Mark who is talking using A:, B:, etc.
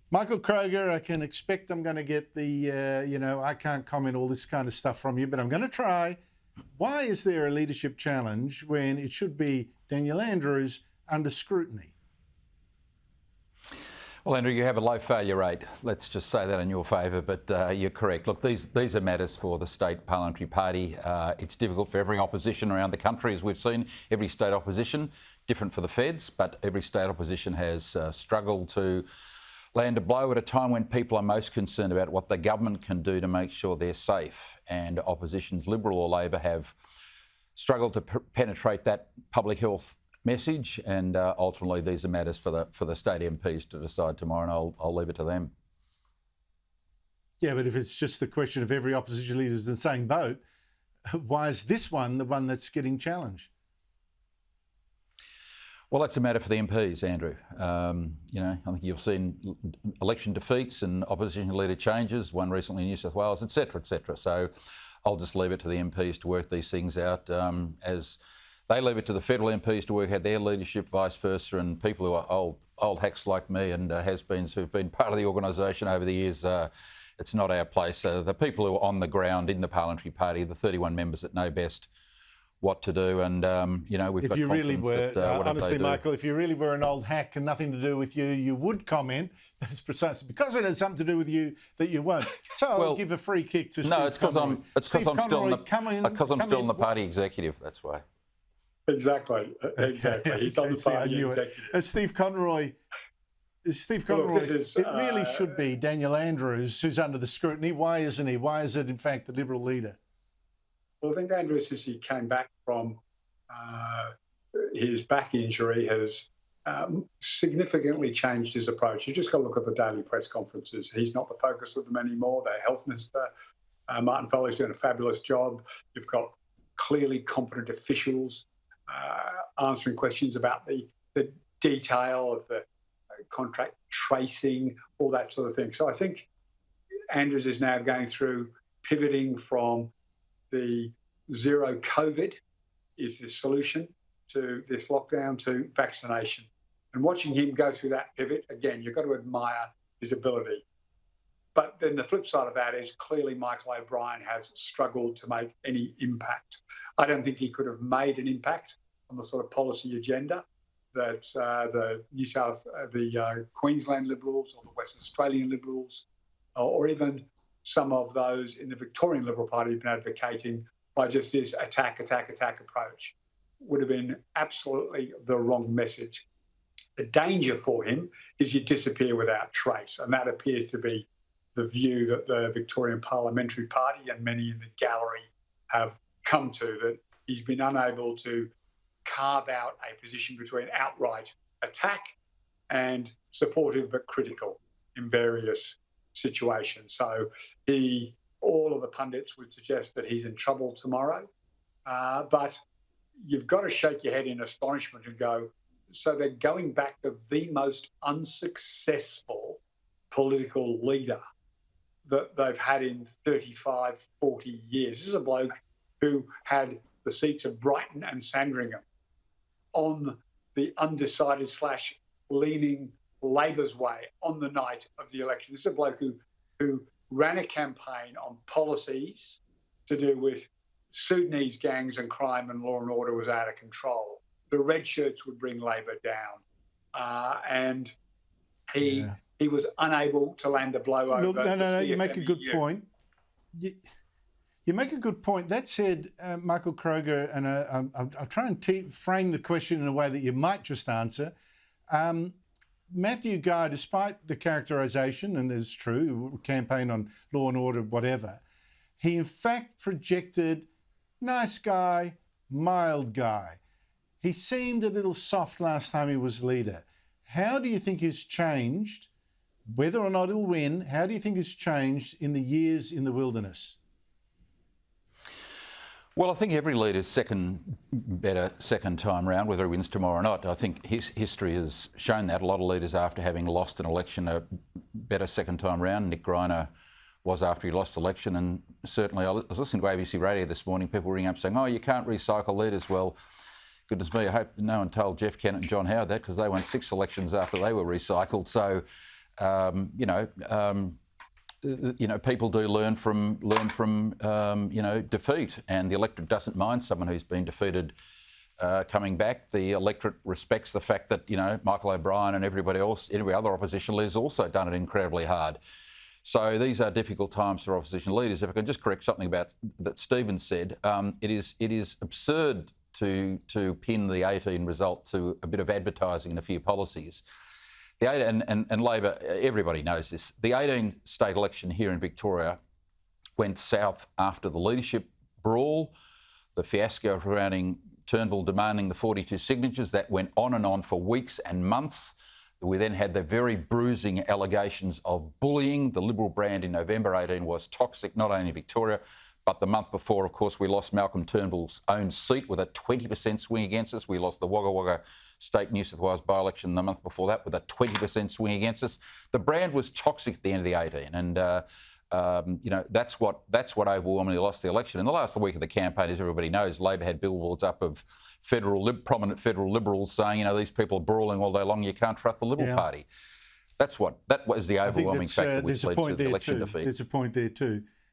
A: Michael Kroger, I can expect I'm going to get the, I can't comment all this kind of stuff from you, but I'm going to try. Why is there a leadership challenge when it should be Daniel Andrews under scrutiny?
B: Well, Andrew, you have a low failure rate. Let's just say that in your favour, but you're correct. Look, these are matters for the state parliamentary party. It's difficult for every opposition around the country, as we've seen. Every state opposition, different for the feds, but every state opposition has struggled to land a blow at a time when people are most concerned about what the government can do to make sure they're safe. And oppositions, Liberal or Labor, have struggled to penetrate that public health message, and ultimately these are matters for the state MPs to decide tomorrow, and I'll leave it to them.
A: Yeah, but if it's just the question of every opposition leader is in the same boat, why is this one the one that's getting challenged?
B: Well, that's a matter for the MPs, Andrew. I think you've seen election defeats and opposition leader changes, one recently in New South Wales, et cetera, et cetera. So I'll just leave it to the MPs to work these things out as they leave it to the federal MPs to work out their leadership, vice versa, and people who are old hacks like me and has-beens who've been part of the organisation over the years, it's not our place. The people who are on the ground in the parliamentary party, the 31 members that know best what to do, and we've
A: if
B: got
A: you really
B: confidence
A: were,
B: that
A: honestly, Michael, if you really were an old hack and nothing to do with you, you would comment. That's precisely because it has something to do with you that you won't. So I'll give a free kick to Steve Conroy.
B: No, it's because I'm still in the party executive. That's why.
C: Exactly. He's on the party executive.
A: Steve Conroy. Look, it really should be Daniel Andrews who's under the scrutiny. Why isn't he? Why is it, in fact, the Liberal leader?
C: Well, I think Andrews, as he came back from his back injury, has significantly changed his approach. You just got to look at the daily press conferences. He's not the focus of them anymore. Their health minister, Martin Foley's doing a fabulous job. You've got clearly competent officials answering questions about the detail of the contract tracing, all that sort of thing. So I think Andrews is now going through pivoting from the zero COVID is the solution to this lockdown to vaccination. And watching him go through that pivot, again, you've got to admire his ability. But then the flip side of that is clearly Michael O'Brien has struggled to make any impact. I don't think he could have made an impact on the sort of policy agenda that the Queensland Liberals or the Western Australian Liberals or even some of those in the Victorian Liberal Party have been advocating by just this attack approach. Would have been absolutely the wrong message. The danger for him is you disappear without trace, and that appears to be the view that the Victorian Parliamentary Party and many in the gallery have come to, that he's been unable to carve out a position between outright attack and supportive but critical in various situations. So all of the pundits would suggest that he's in trouble tomorrow, but you've got to shake your head in astonishment and go, so they're going back to the most unsuccessful political leader that they've had in 35, 40 years. This is a bloke who had the seats of Brighton and Sandringham on the undecided / leaning Labor's way on the night of the election. This is a bloke who ran a campaign on policies to do with Sudanese gangs and crime and law and order was out of control. The red shirts would bring Labor down. And he was unable to land the blow over.
A: No, you make a good point. You make a good point. That said, Michael Kroger, and I'll try and frame the question in a way that you might just answer. Matthew Guy, despite the characterisation, and it's true, campaign on law and order, whatever, he in fact projected nice guy, mild guy. He seemed a little soft last time he was leader. How do you think he's changed, whether or not he'll win, how do you think he's changed in the years in the wilderness?
B: Well, I think every leader's better second time round, whether he wins tomorrow or not. I think his history has shown that. A lot of leaders, after having lost an election, are better second time round. Nick Greiner was after he lost election, and certainly I was listening to ABC Radio this morning, people ringing up saying, oh, you can't recycle leaders. Well, goodness me, I hope no one told Jeff Kennett and John Howard that, because they won 6 elections after they were recycled. So People do learn from defeat, and the electorate doesn't mind someone who's been defeated coming back. The electorate respects the fact that Michael O'Brien and everybody else, every other opposition leader, has also done it incredibly hard. So these are difficult times for opposition leaders. If I can just correct something about that Stephen said, it is absurd to pin the 18 result to a bit of advertising and a few policies. The 18, and Labor, everybody knows this. The 18 state election here in Victoria went south after the leadership brawl, the fiasco surrounding Turnbull demanding the 42 signatures. That went on and on for weeks and months. We then had the very bruising allegations of bullying. The Liberal brand in November 18 was toxic, not only in Victoria, but the month before, of course, we lost Malcolm Turnbull's own seat with a 20% swing against us. We lost the Wagga Wagga State New South Wales by-election the month before that with a 20% swing against us. The brand was toxic at the end of the 18, and that's what overwhelmingly lost the election. In the last week of the campaign, as everybody knows, Labor had billboards up of prominent federal Liberals saying, these people are brawling all day long, you can't trust the Liberal Party. That was the overwhelming factor which led to the election defeat.
A: There's a point there too.